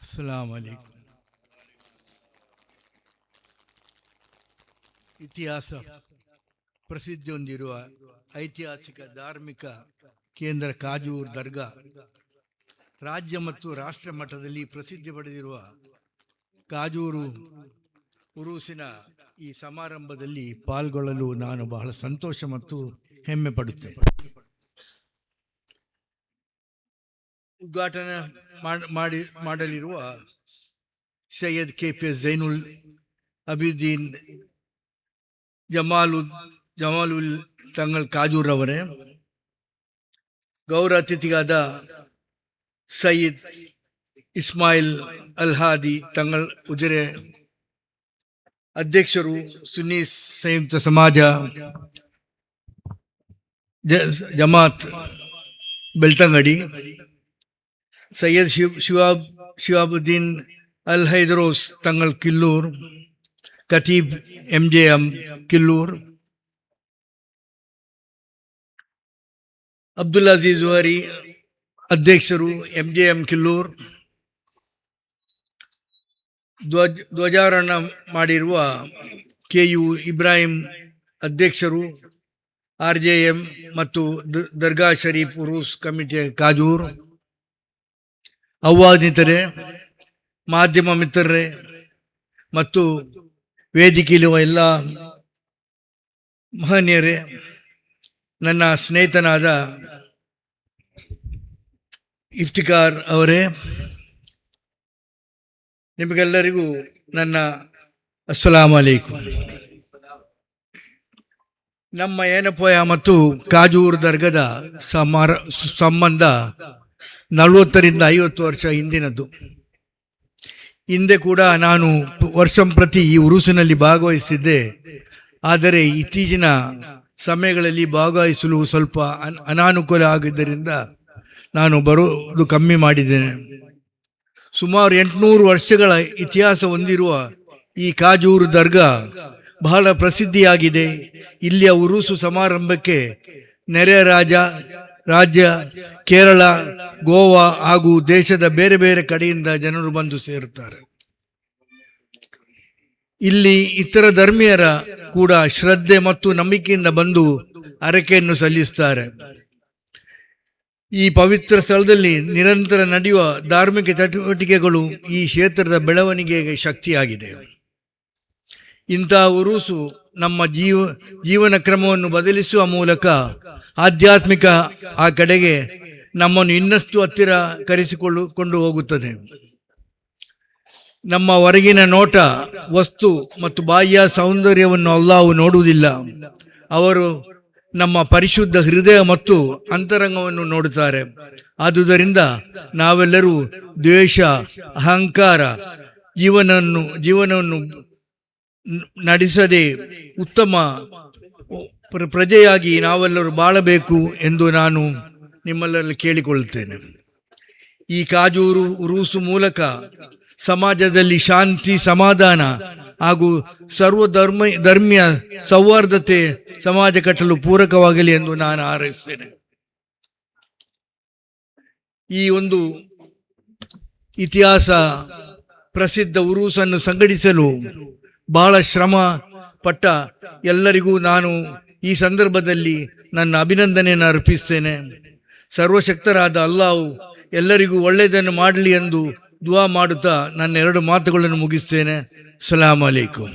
ಅಸ್ಸಲಾಮು ಅಲೈಕುಂ. ಇತಿಹಾಸ ಪ್ರಸಿದ್ಧಿ ಹೊಂದಿರುವ ಐತಿಹಾಸಿಕ ಧಾರ್ಮಿಕ ಕೇಂದ್ರ ಕಾಜೂರ್ ದರ್ಗಾ ರಾಜ್ಯ ಮತ್ತು ರಾಷ್ಟ್ರ ಮಟ್ಟದಲ್ಲಿ ಪ್ರಸಿದ್ಧಿ ಪಡೆದಿರುವ ಕಾಜೂರು ಉರೂಸಿನ ಈ ಸಮಾರಂಭದಲ್ಲಿ ಪಾಲ್ಗೊಳ್ಳಲು ನಾನು ಬಹಳ ಸಂತೋಷ ಮತ್ತು ಹೆಮ್ಮೆ ಪಡುತ್ತೇನೆ. ಉದ್ಘಾಟನೆ ಮಾಡಲಿರುವ ಸೈಯದ್ KPS ಜೈನುಲ್ ಅಬಿದೀನ್ ಜಮಾಲುಲ್ ತಂಗಳ್ ಕಾಜೂರ್ ಅವರೇ, ಗೌರವ ಅತಿಥಿಗಾದ ಸಯ್ಯದ್ ಇಸ್ಮಾಯಿಲ್ ಅಲ್ ಹಾದಿ ತಂಗಳ್ ಉಜಿರೆ, ಅಧ್ಯಕ್ಷರು ಸುನ್ನಿ ಸಂಯುಕ್ತ ಸಮಾಜ ಜಮಾತ್ ಬೆಳ್ತಂಗಡಿ, ಸೈಯದ್ ಶಿವಾಬುದ್ದೀನ್ ಅಲ್ ಹೈದರೋಸ್ ತಂಗಳ್ ಕಿಲ್ಲೂರ್, ಖತೀಬ್ MJM ಕಿಲ್ಲೂರ್, ಅಬ್ದುಲ್ ಅಜೀಜ್ ಜುಹರಿ ಅಧ್ಯಕ್ಷರು MJM ಕಿಲ್ಲೂರ್, ಧ್ವಜಾರೋಹಣ ಮಾಡಿರುವ KU ಇಬ್ರಾಹಿಂ ಅಧ್ಯಕ್ಷರು RJM ಮತ್ತು ದರ್ಗಾ ಶರೀಫ್ ಉರೂಸ್ ಕಮಿಟಿ ಕಾಜೂರ್, ಆಹ್ವಾನಿತರೆ, ಮಾಧ್ಯಮ ಮಿತ್ರರೇ ಮತ್ತು ವೇದಿಕೆಯಲ್ಲಿರುವ ಎಲ್ಲ ಮಹನೀಯರೇ, ನನ್ನ ಸ್ನೇಹಿತನಾದ ಇಫ್ತಿಕಾರ್ ಅವರೇ, ನಿಮಗೆಲ್ಲರಿಗೂ ನನ್ನ ಅಸ್ಸಲಾಮು ಅಲೈಕುಂ. ನಮ್ಮ ಏನಪೋಯ ಮತ್ತು ಕಾಜೂರ್ ದರ್ಗದ ಸಂಬಂಧ 40ರಿಂದ 50 ವರ್ಷ ಹಿಂದಿನದ್ದು. ಹಿಂದೆ ಕೂಡ ನಾನು ವರ್ಷಂಪ್ರತಿ ಈ ಉರುಸಿನಲ್ಲಿ ಭಾಗವಹಿಸುತ್ತಿದ್ದೆ. ಆದರೆ ಇತ್ತೀಚಿನ ಸಮಯಗಳಲ್ಲಿ ಭಾಗವಹಿಸಲು ಸ್ವಲ್ಪ ಅನಾನುಕೂಲ ಆಗಿದ್ದರಿಂದ ನಾನು ಬರೋದು ಕಮ್ಮಿ ಮಾಡಿದ್ದೇನೆ. ಸುಮಾರು 800 ವರ್ಷಗಳ ಇತಿಹಾಸ ಹೊಂದಿರುವ ಈ ಕಾಜೂರು ದರ್ಗಾ ಬಹಳ ಪ್ರಸಿದ್ಧಿಯಾಗಿದೆ. ಇಲ್ಲಿಯ ಉರುಸು ಸಮಾರಂಭಕ್ಕೆ ನೆರೆಯ ರಾಜ್ಯ ಕೇರಳ, ಗೋವಾ ಹಾಗೂ ದೇಶದ ಬೇರೆ ಬೇರೆ ಕಡೆಯಿಂದ ಜನರು ಬಂದು ಸೇರುತ್ತಾರೆ. ಇಲ್ಲಿ ಇತರ ಧರ್ಮೀಯರ ಕೂಡ ಶ್ರದ್ಧೆ ಮತ್ತು ನಂಬಿಕೆಯಿಂದ ಬಂದು ಹರಕೆಯನ್ನು ಸಲ್ಲಿಸುತ್ತಾರೆ. ಈ ಪವಿತ್ರ ಸ್ಥಳದಲ್ಲಿ ನಿರಂತರ ನಡೆಯುವ ಧಾರ್ಮಿಕ ಚಟುವಟಿಕೆಗಳು ಈ ಕ್ಷೇತ್ರದ ಬೆಳವಣಿಗೆಗೆ ಶಕ್ತಿಯಾಗಿದೆ. ಇಂತಹ ಉರುಸು ನಮ್ಮ ಜೀವನ ಕ್ರಮವನ್ನು ಬದಲಿಸುವ ಮೂಲಕ ಆಧ್ಯಾತ್ಮಿಕ ಆ ಕಡೆಗೆ ನಮ್ಮನ್ನು ಇನ್ನಷ್ಟು ಹತ್ತಿರ ಕರೆಸಿಕೊಂಡು ಹೋಗುತ್ತದೆ. ನಮ್ಮ ಹೊರಗಿನ ನೋಟ, ವಸ್ತು ಮತ್ತು ಬಾಹ್ಯ ಸೌಂದರ್ಯವನ್ನು ಅಲ್ಲಾಹು ನೋಡುವುದಿಲ್ಲ. ಅವರು ನಮ್ಮ ಪರಿಶುದ್ಧ ಹೃದಯ ಮತ್ತು ಅಂತರಂಗವನ್ನು ನೋಡುತ್ತಾರೆ. ಆದುದರಿಂದ ನಾವೆಲ್ಲರೂ ದ್ವೇಷ, ಅಹಂಕಾರ ಜೀವನವನ್ನು ನಡೆಸದೆ ಉತ್ತಮ ಪ್ರಜೆಯಾಗಿ ನಾವೆಲ್ಲರೂ ಬಾಳಬೇಕು ಎಂದು ನಾನು ನಿಮ್ಮೆಲ್ಲರಲ್ಲಿ ಕೇಳಿಕೊಳ್ಳುತ್ತೇನೆ. ಈ ಕಾಜೂರು ಉರೂಸು ಮೂಲಕ ಸಮಾಜದಲ್ಲಿ ಶಾಂತಿ, ಸಮಾಧಾನ ಹಾಗೂ ಧರ್ಮೀಯ ಸೌಹಾರ್ದತೆ ಸಮಾಜ ಕಟ್ಟಲು ಪೂರಕವಾಗಲಿ ಎಂದು ನಾನು ಹಾರೈಸುತ್ತೇನೆ. ಈ ಒಂದು ಇತಿಹಾಸ ಪ್ರಸಿದ್ಧ ಉರೂಸನ್ನು ಸಂಘಟಿಸಲು ಬಹಳ ಶ್ರಮ ಪಟ್ಟ ಎಲ್ಲರಿಗೂ ನಾನು ಈ ಸಂದರ್ಭದಲ್ಲಿ ನನ್ನ ಅಭಿನಂದನೆಯನ್ನು ಅರ್ಪಿಸ್ತೇನೆ. ಸರ್ವಶಕ್ತರಾದ ಅಲ್ಲಾಹು ಎಲ್ಲರಿಗೂ ಒಳ್ಳೆಯದನ್ನು ಮಾಡಲಿ ಎಂದು ದುವಾ ಮಾಡುತ್ತಾ ನನ್ನ 2 ಮಾತುಗಳನ್ನು ಮುಗಿಸ್ತೇನೆ. ಸಲಾಮ್ ಅಲೈಕುಂ.